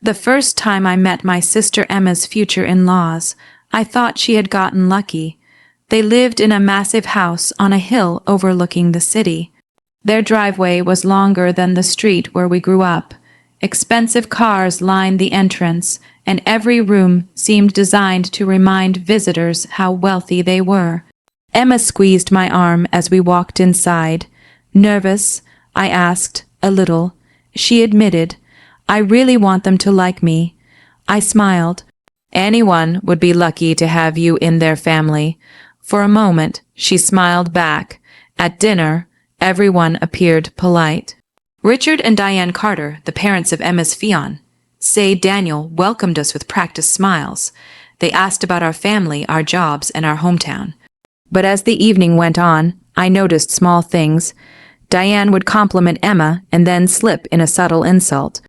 The first time I met my sister Emma's future in-laws, I thought she had gotten lucky. They lived in a massive house on a hill overlooking the city. Their driveway was longer than the street where we grew up. Expensive cars lined the entrance, and every room seemed designed to remind visitors how wealthy they were. Emma squeezed my arm as we walked inside. Nervous? I asked, a little. She admitted, I really want them to like me. I smiled. Anyone would be lucky to have you in their family. For a moment, she smiled back. At dinner, everyone appeared polite. Richard and Diane Carter, the parents of Emma's fiancé, say Daniel, welcomed us with practiced smiles. They asked about our family, our jobs, and our hometown. But as the evening went on, I noticed small things. Diane would compliment Emma and then slip in a subtle insult.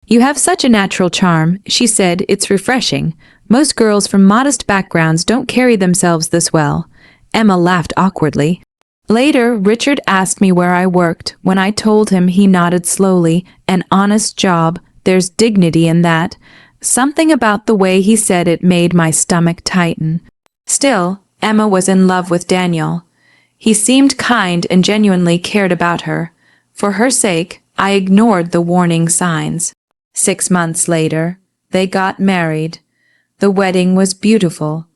You have such a natural charm, she said. It's refreshing. Most girls from modest backgrounds don't carry themselves this well. Emma laughed awkwardly. Later, Richard asked me where I worked. When I told him, he nodded slowly. An honest job. There's dignity in that. Something about the way he said it made my stomach tighten. Still, Emma was in love with Daniel. He seemed kind and genuinely cared about her. For her sake, I ignored the warning signs. 6 months later, they got married. The wedding was beautiful.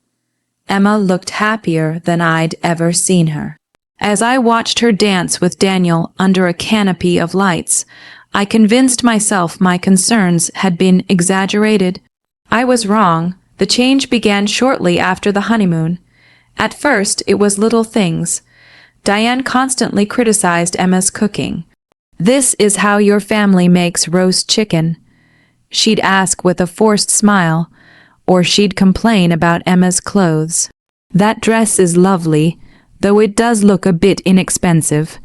Emma looked happier than I'd ever seen her. As I watched her dance with Daniel under a canopy of lights, I convinced myself my concerns had been exaggerated. I was wrong. The change began shortly after the honeymoon. At first, it was little things. Diane constantly criticized Emma's cooking. This is how your family makes roast chicken. She'd ask with a forced smile, or she'd complain about Emma's clothes. That dress is lovely, though it does look a bit inexpensive.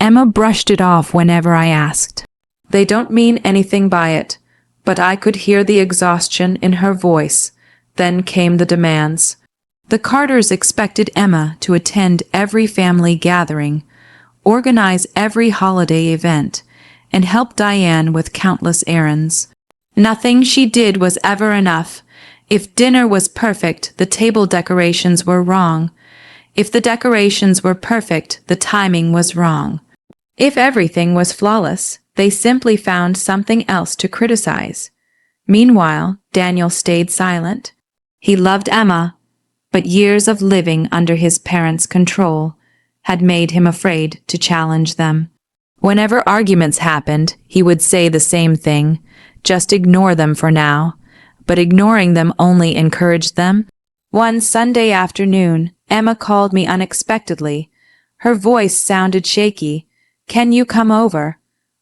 Emma brushed it off whenever I asked. They don't mean anything by it, but I could hear the exhaustion in her voice. Then came the demands. The Carters expected Emma to attend every family gathering, organize every holiday event, and help Diane with countless errands. Nothing she did was ever enough. If dinner was perfect, the table decorations were wrong. If the decorations were perfect, the timing was wrong. If everything was flawless, they simply found something else to criticize. Meanwhile, Daniel stayed silent. He loved Emma, but years of living under his parents' control had made him afraid to challenge them. Whenever arguments happened, he would say the same thing, just ignore them for now. But ignoring them only encouraged them. One Sunday afternoon, Emma called me unexpectedly. Her voice sounded shaky. Can you come over?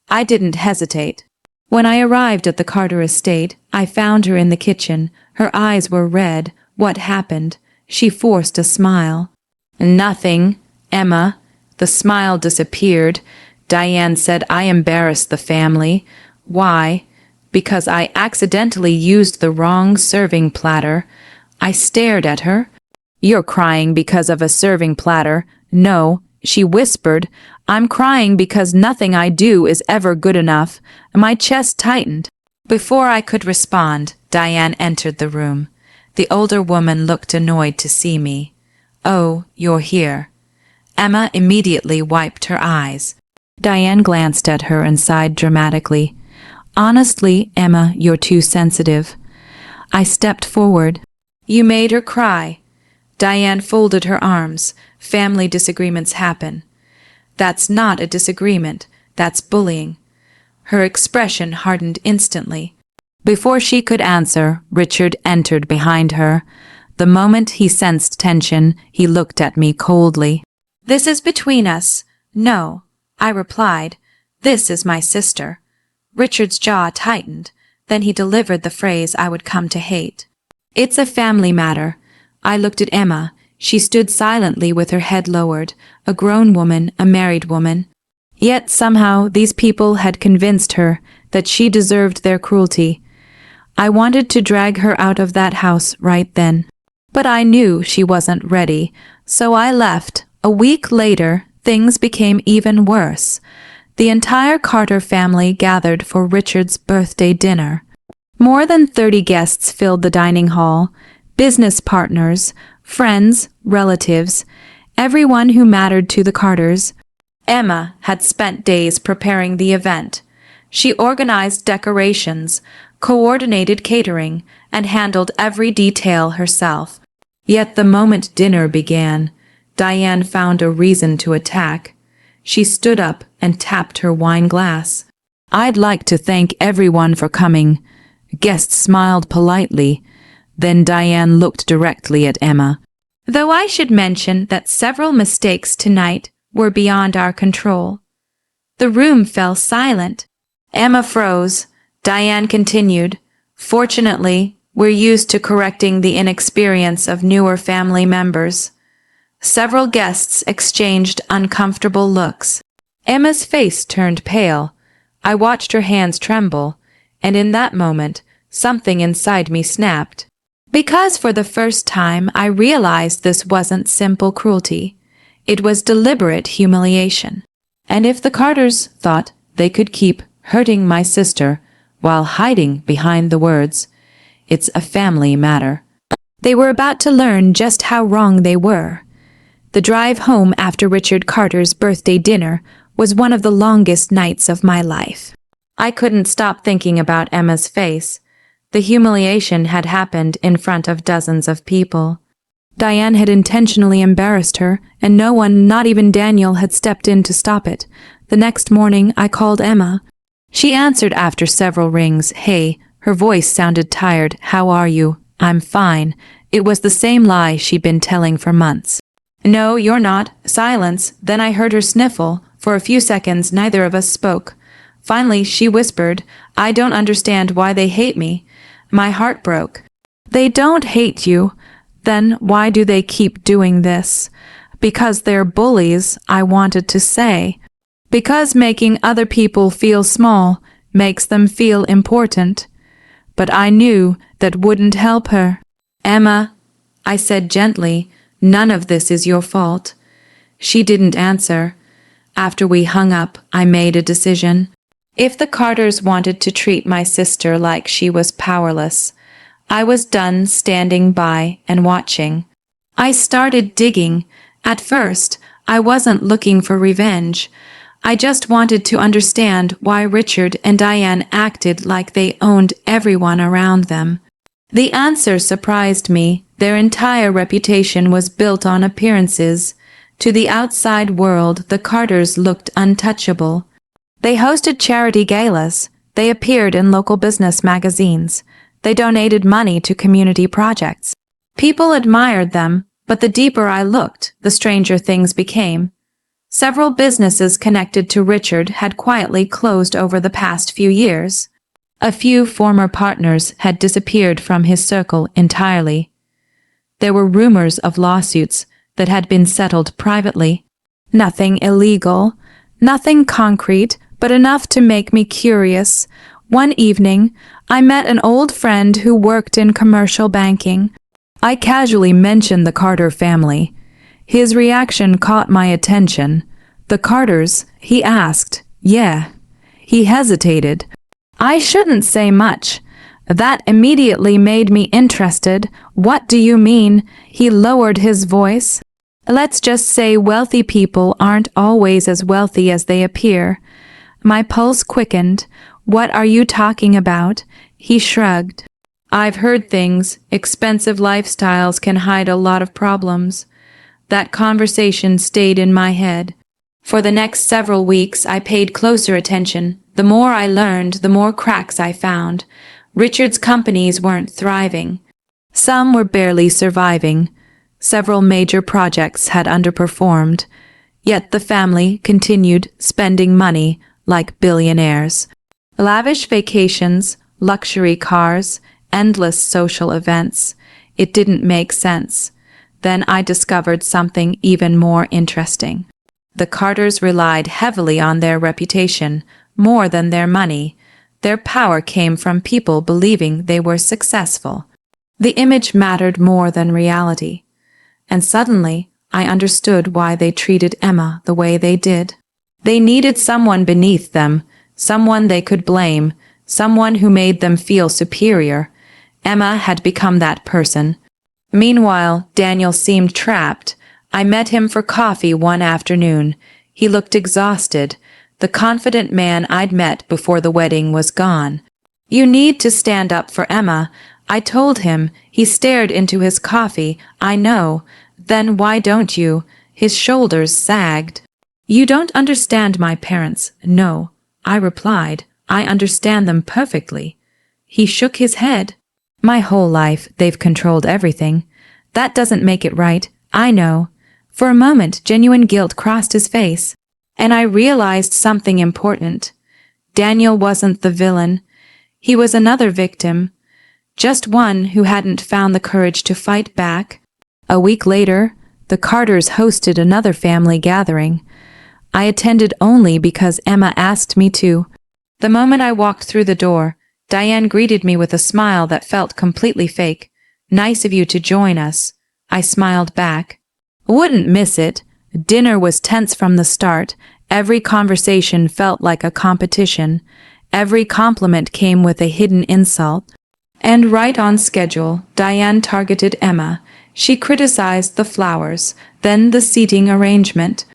I didn't hesitate. When I arrived at the Carter estate, I found her in the kitchen. Her eyes were red. What happened? She forced a smile. Nothing, Emma. The smile disappeared. Diane said I embarrassed the family. Why? Because I accidentally used the wrong serving platter. I stared at her. You're crying because of a serving platter. No, she whispered. I'm crying because nothing I do is ever good enough. My chest tightened. Before I could respond, Diane entered the room. The older woman looked annoyed to see me. Oh, you're here. Emma immediately wiped her eyes. Diane glanced at her and sighed dramatically. Honestly, Emma, you're too sensitive. I stepped forward. You made her cry. Diane folded her arms. Family disagreements happen. That's not a disagreement. That's bullying. Her expression hardened instantly. Before she could answer, Richard entered behind her. The moment he sensed tension, he looked at me coldly. This is between us. No, I replied. This is my sister. Richard's jaw tightened. Then he delivered the phrase I would come to hate. It's a family matter. I looked at Emma. She stood silently with her head lowered, a grown woman, a married woman. Yet somehow these people had convinced her that she deserved their cruelty. I wanted to drag her out of that house right then. But I knew she wasn't ready, so I left. A week later, things became even worse. The entire Carter family gathered for Richard's birthday dinner. More than 30 guests filled the dining hall, business partners, friends, relatives, everyone who mattered to the Carters. Emma had spent days preparing the event. She organized decorations, coordinated catering, and handled every detail herself. Yet the moment dinner began, Diane found a reason to attack. She stood up and tapped her wine glass. "I'd like to thank everyone for coming." Guests smiled politely. Then Diane looked directly at Emma. "Though I should mention that several mistakes tonight were beyond our control." The room fell silent. Emma froze. Diane continued, "Fortunately, we're used to correcting the inexperience of newer family members." Several guests exchanged uncomfortable looks. Emma's face turned pale. I watched her hands tremble, and in that moment, something inside me snapped. Because for the first time, I realized this wasn't simple cruelty. It was deliberate humiliation. And if the Carters thought they could keep hurting my sister while hiding behind the words, "It's a family matter," they were about to learn just how wrong they were. The drive home after Richard Carter's birthday dinner was one of the longest nights of my life. I couldn't stop thinking about Emma's face. The humiliation had happened in front of dozens of people. Diane had intentionally embarrassed her, and no one, not even Daniel, had stepped in to stop it. The next morning, I called Emma. She answered after several rings. "Hey," her voice sounded tired. "How are you?" "I'm fine." It was the same lie she'd been telling for months. "No, you're not." Silence. Then I heard her sniffle. For a few seconds, neither of us spoke. Finally, she whispered, "I don't understand why they hate me." My heart broke. "They don't hate you. Then why do they keep doing this?" "Because they're bullies," I wanted to say. "Because making other people feel small makes them feel important." But I knew that wouldn't help her. "Emma," I said gently, "none of this is your fault." She didn't answer. After we hung up, I made a decision. If the Carters wanted to treat my sister like she was powerless, I was done standing by and watching. I started digging. At first, I wasn't looking for revenge. I just wanted to understand why Richard and Diane acted like they owned everyone around them. The answer surprised me. Their entire reputation was built on appearances. To the outside world, the Carters looked untouchable. They hosted charity galas. They appeared in local business magazines. They donated money to community projects. People admired them, but the deeper I looked, the stranger things became. Several businesses connected to Richard had quietly closed over the past few years. A few former partners had disappeared from his circle entirely. There were rumors of lawsuits that had been settled privately. Nothing illegal, nothing concrete, but enough to make me curious. One evening, I met an old friend who worked in commercial banking. I casually mentioned the Carter family. His reaction caught my attention. "The Carters?" he asked. "Yeah." He hesitated. I shouldn't say much. That immediately made me interested. "What do you mean?" He lowered his voice. "Let's just say wealthy people aren't always as wealthy as they appear." My pulse quickened. "What are you talking about?" He shrugged. "I've heard things. Expensive lifestyles can hide a lot of problems." That conversation stayed in my head. For the next several weeks, I paid closer attention. The more I learned, the more cracks I found. Richard's companies weren't thriving. Some were barely surviving. Several major projects had underperformed. Yet the family continued spending money like billionaires. Lavish vacations, luxury cars, endless social events. It didn't make sense. Then I discovered something even more interesting. The Carters relied heavily on their reputation, more than their money. Their power came from people believing they were successful. The image mattered more than reality. And suddenly, I understood why they treated Emma the way they did. They needed someone beneath them, someone they could blame, someone who made them feel superior. Emma had become that person. Meanwhile, Daniel seemed trapped. I met him for coffee one afternoon. He looked exhausted. The confident man I'd met before the wedding was gone. "You need to stand up for Emma," I told him. He stared into his coffee. "I know." "Then why don't you?" His shoulders sagged. "You don't understand my parents." "No," I replied. "I understand them perfectly." He shook his head. "My whole life, they've controlled everything. That doesn't make it right. I know." For a moment, genuine guilt crossed his face, and I realized something important. Daniel wasn't the villain. He was another victim, just one who hadn't found the courage to fight back. A week later, the Carters hosted another family gathering. I attended only because Emma asked me to. The moment I walked through the door, Diane greeted me with a smile that felt completely fake. "Nice of you to join us." I smiled back. "Wouldn't miss it." Dinner was tense from the start. Every conversation felt like a competition. Every compliment came with a hidden insult. And right on schedule, Diane targeted Emma. She criticized the flowers, then the seating arrangement,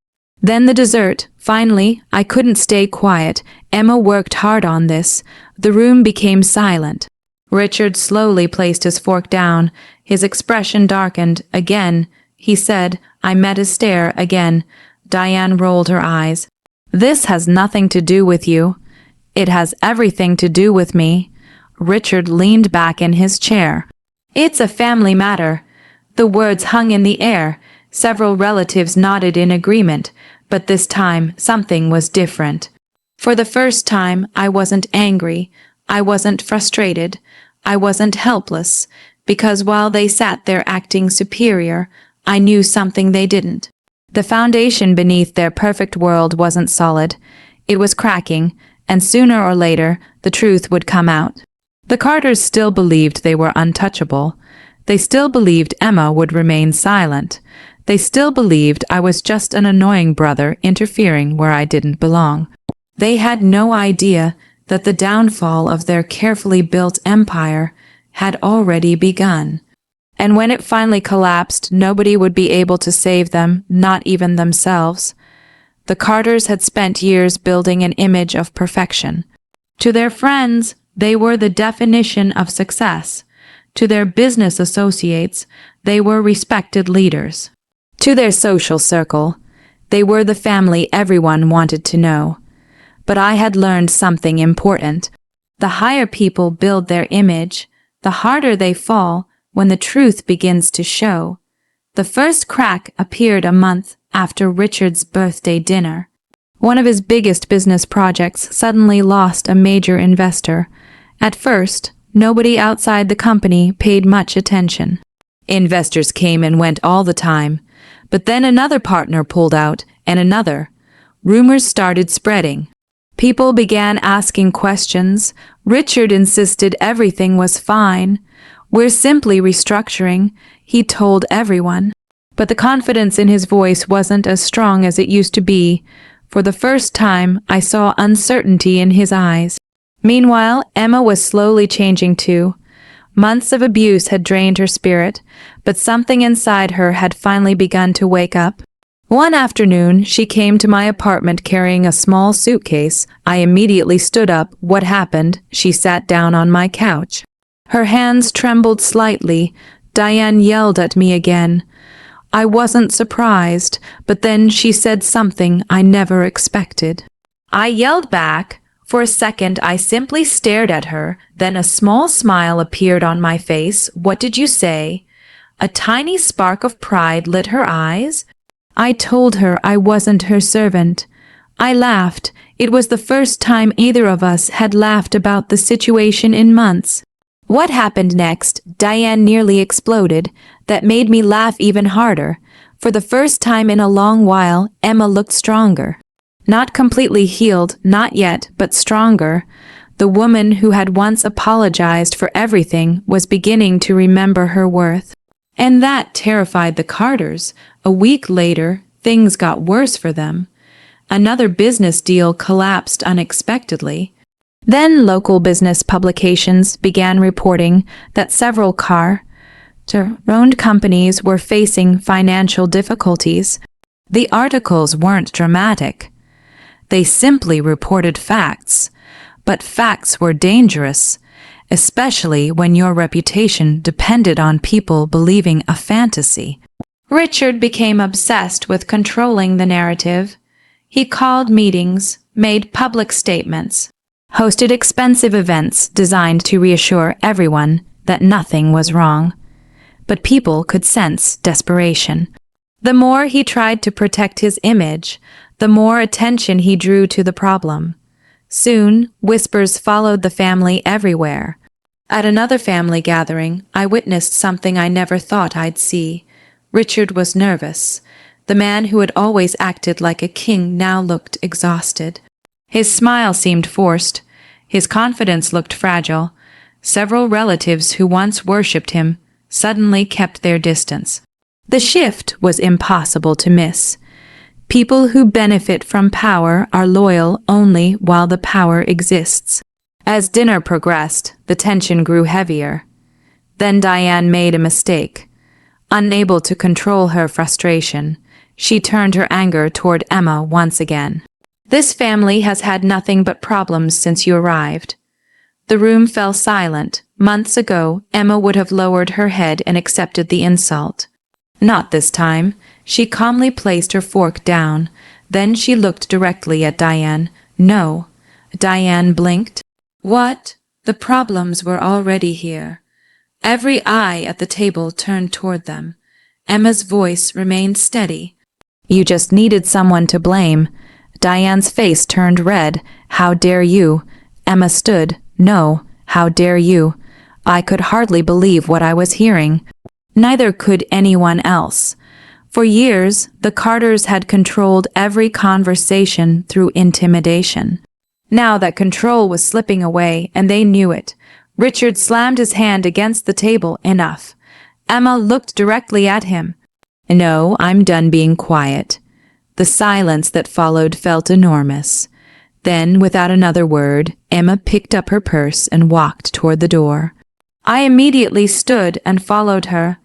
then the dessert. Finally, I couldn't stay quiet. Emma worked hard on this. The room became silent. Richard slowly placed his fork down. His expression darkened. "Again," he said. I met his stare again. Diane rolled her eyes. "This has nothing to do with you." "It has everything to do with me." Richard leaned back in his chair. "It's a family matter." The words hung in the air. Several relatives nodded in agreement, but this time something was different. For the first time, I wasn't angry. I wasn't frustrated. I wasn't helpless, because while they sat there acting superior, I knew something they didn't. The foundation beneath their perfect world wasn't solid. It was cracking, and sooner or later, the truth would come out. The Carters still believed they were untouchable. They still believed Emma would remain silent. They still believed I was just an annoying brother interfering where I didn't belong. They had no idea that the downfall of their carefully built empire had already begun. And when it finally collapsed, nobody would be able to save them, not even themselves. The Carters had spent years building an image of perfection. To their friends, they were the definition of success. To their business associates, they were respected leaders. To their social circle, they were the family everyone wanted to know. But I had learned something important. The higher people build their image, the harder they fall when the truth begins to show. The first crack appeared a month after Richard's birthday dinner. One of his biggest business projects suddenly lost a major investor. At first, nobody outside the company paid much attention. Investors came and went all the time, but then another partner pulled out, and another. Rumors started spreading. People began asking questions. Richard insisted everything was fine. "We're simply restructuring," he told everyone. But the confidence in his voice wasn't as strong as it used to be. For the first time, I saw uncertainty in his eyes. Meanwhile, Emma was slowly changing too. Months of abuse had drained her spirit, but something inside her had finally begun to wake up. One afternoon, she came to my apartment carrying a small suitcase. I immediately stood up. "What happened?" She sat down on my couch. Her hands trembled slightly. Diane yelled at me again. I wasn't surprised, but then she said something I never expected. I yelled back. For a second, I simply stared at her. Then a small smile appeared on my face. "What did you say?" A tiny spark of pride lit her eyes. I told her I wasn't her servant. I laughed. It was the first time either of us had laughed about the situation in months. What happened next? Diane nearly exploded. That made me laugh even harder. For the first time in a long while, Emma looked stronger. Not completely healed, not yet, but stronger. The woman who had once apologized for everything was beginning to remember her worth. And that terrified the Carters. A week later, things got worse for them. Another business deal collapsed unexpectedly. Then local business publications began reporting that several car-owned companies were facing financial difficulties. The articles weren't dramatic. They simply reported facts. But facts were dangerous, especially when your reputation depended on people believing a fantasy. Richard became obsessed with controlling the narrative. He called meetings, made public statements, hosted expensive events designed to reassure everyone that nothing was wrong. But people could sense desperation. The more he tried to protect his image, the more attention he drew to the problem. Soon, whispers followed the family everywhere. At another family gathering, I witnessed something I never thought I'd see. Richard was nervous. The man who had always acted like a king now looked exhausted. His smile seemed forced. His confidence looked fragile. Several relatives who once worshipped him suddenly kept their distance. The shift was impossible to miss. People who benefit from power are loyal only while the power exists. As dinner progressed, the tension grew heavier. Then Diane made a mistake. Unable to control her frustration, she turned her anger toward Emma once again. "This family has had nothing but problems since you arrived." The room fell silent. Months ago, Emma would have lowered her head and accepted the insult. Not this time. She calmly placed her fork down. Then she looked directly at Diane. "No." Diane blinked. "What?" The problems were already here. Every eye at the table turned toward them. Emma's voice remained steady. "You just needed someone to blame." Diane's face turned red. "How dare you?" Emma stood. "No, how dare you?" I could hardly believe what I was hearing. Neither could anyone else. For years, the Carters had controlled every conversation through intimidation. Now that control was slipping away, and they knew it. Richard slammed his hand against the table. "Enough." Emma looked directly at him. "No, I'm done being quiet." The silence that followed felt enormous. Then, without another word, Emma picked up her purse and walked toward the door. I immediately stood and followed her.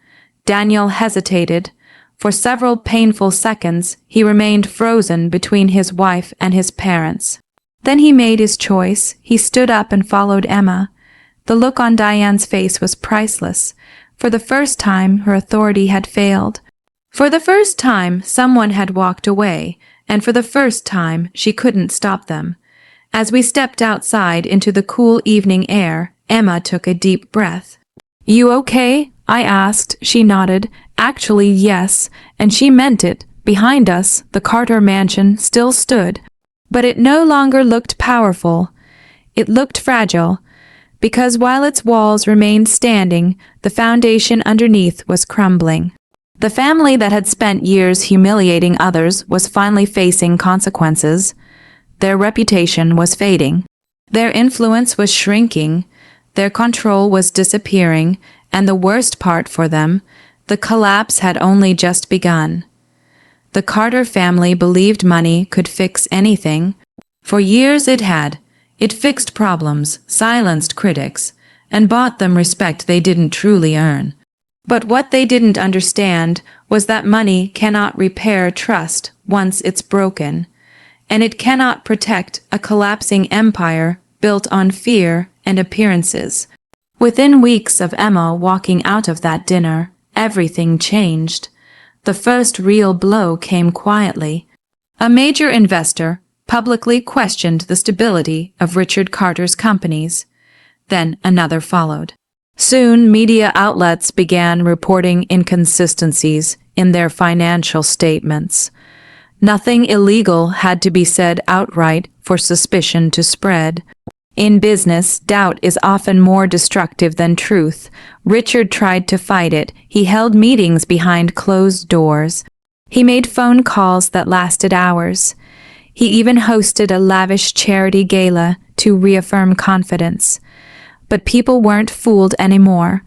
Daniel hesitated. For several painful seconds, he remained frozen between his wife and his parents. Then he made his choice. He stood up and followed Emma. The look on Diane's face was priceless. For the first time, her authority had failed. For the first time, someone had walked away, and for the first time, she couldn't stop them. As we stepped outside into the cool evening air, Emma took a deep breath. "You okay?" I asked. She nodded. "Actually, yes," and she meant it. Behind us, the Carter mansion still stood. But it no longer looked powerful. It looked fragile, because while its walls remained standing, the foundation underneath was crumbling. The family that had spent years humiliating others was finally facing consequences. Their reputation was fading. Their influence was shrinking. Their control was disappearing, and the worst part for them, the collapse had only just begun. The Carter family believed money could fix anything. For years it had. It fixed problems, silenced critics, and bought them respect they didn't truly earn. But what they didn't understand was that money cannot repair trust once it's broken, and it cannot protect a collapsing empire built on fear and appearances. Within weeks of Emma walking out of that dinner, everything changed. The first real blow came quietly. A major investor publicly questioned the stability of Richard Carter's companies. Then another followed. Soon, media outlets began reporting inconsistencies in their financial statements. Nothing illegal had to be said outright for suspicion to spread. In business, doubt is often more destructive than truth. Richard tried to fight it. He held meetings behind closed doors. He made phone calls that lasted hours. He even hosted a lavish charity gala to reaffirm confidence. But people weren't fooled anymore.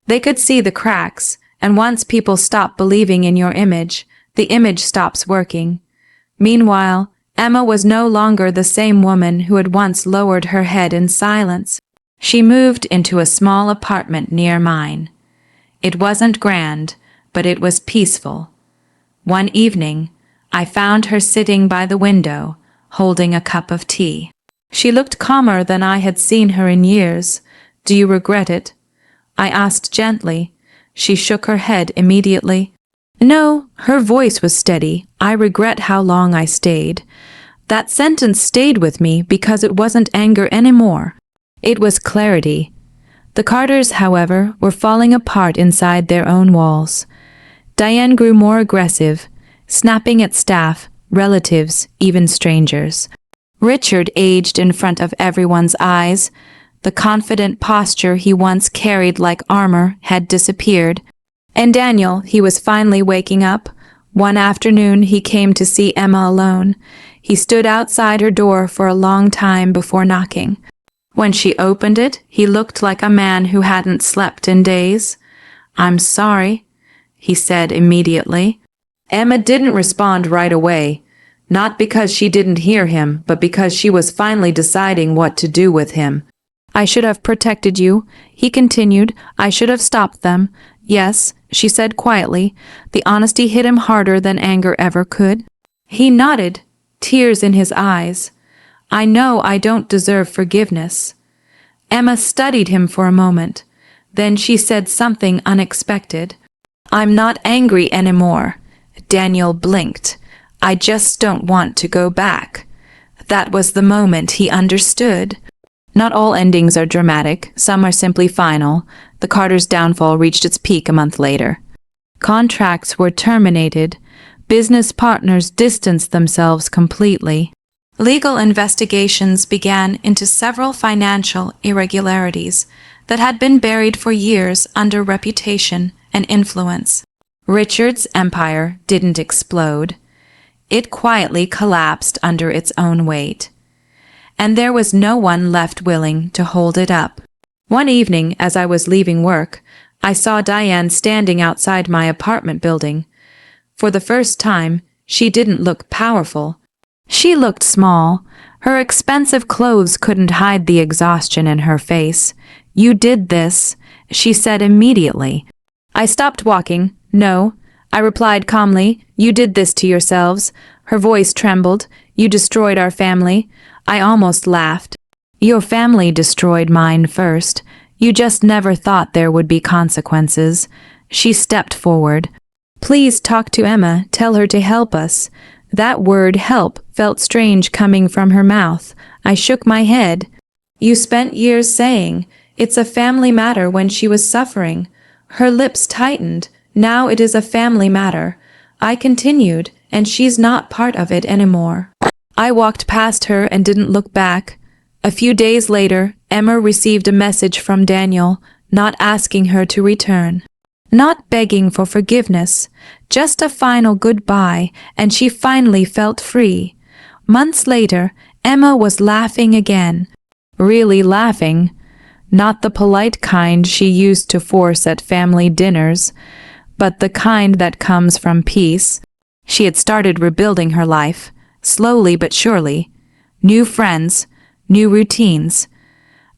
They could see the cracks, and once people stop believing in your image, the image stops working. Meanwhile, Emma was no longer the same woman who had once lowered her head in silence. She moved into a small apartment near mine. It wasn't grand, but it was peaceful. One evening, I found her sitting by the window, holding a cup of tea. She looked calmer than I had seen her in years. "Do you regret it?" I asked gently. She shook her head immediately. "No," her voice was steady. "I regret how long I stayed." That sentence stayed with me because it wasn't anger anymore. It was clarity. The Carters, however, were falling apart inside their own walls. Diane grew more aggressive, snapping at staff, relatives, even strangers. Richard aged in front of everyone's eyes. The confident posture he once carried like armor had disappeared. And Daniel, he was finally waking up. One afternoon he came to see Emma alone. He stood outside her door for a long time before knocking. When she opened it, he looked like a man who hadn't slept in days. "I'm sorry," he said immediately. Emma didn't respond right away, not because she didn't hear him, but because she was finally deciding what to do with him. "I should have protected you," he continued. "I should have stopped them." "Yes," she said quietly. The honesty hit him harder than anger ever could. He nodded, tears in his eyes. "I know I don't deserve forgiveness." Emma studied him for a moment. Then she said something unexpected. "I'm not angry anymore." Daniel blinked. "I just don't want to go back." That was the moment he understood. Not all endings are dramatic, some are simply final. The Carters' downfall reached its peak a month later. Contracts were terminated. Business partners distanced themselves completely. Legal investigations began into several financial irregularities that had been buried for years under reputation and influence. Richard's empire didn't explode. It quietly collapsed under its own weight. And there was no one left willing to hold it up. One evening, as I was leaving work, I saw Diane standing outside my apartment building. For the first time, she didn't look powerful. She looked small. Her expensive clothes couldn't hide the exhaustion in her face. "You did this," she said immediately. I stopped walking. "No," I replied calmly. "You did this to yourselves." Her voice trembled. "You destroyed our family." I almost laughed. "Your family destroyed mine first. You just never thought there would be consequences." She stepped forward. "Please talk to Emma. Tell her to help us." That word "help" felt strange coming from her mouth. I shook my head. "You spent years saying it's a family matter when she was suffering." Her lips tightened. "Now it is a family matter." I continued, "and she's not part of it anymore." I walked past her and didn't look back. A few days later, Emma received a message from Daniel, not asking her to return. Not begging for forgiveness, just a final goodbye, and she finally felt free. Months later, Emma was laughing again. Really laughing. Not the polite kind she used to force at family dinners, but the kind that comes from peace. She had started rebuilding her life, slowly but surely. New friends, new routines.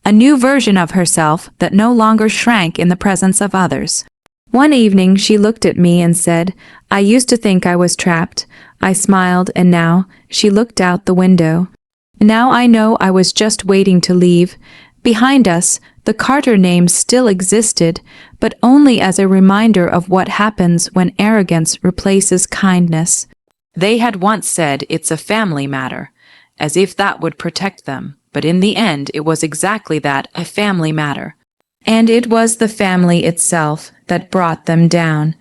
A new version of herself that no longer shrank in the presence of others. One evening she looked at me and said, "I used to think I was trapped." I smiled, and now she looked out the window. "Now I know I was just waiting to leave." Behind us, the Carter name still existed, but only as a reminder of what happens when arrogance replaces kindness. They had once said it's a family matter, as if that would protect them, but in the end it was exactly that, a family matter. And it was the family itself that brought them down.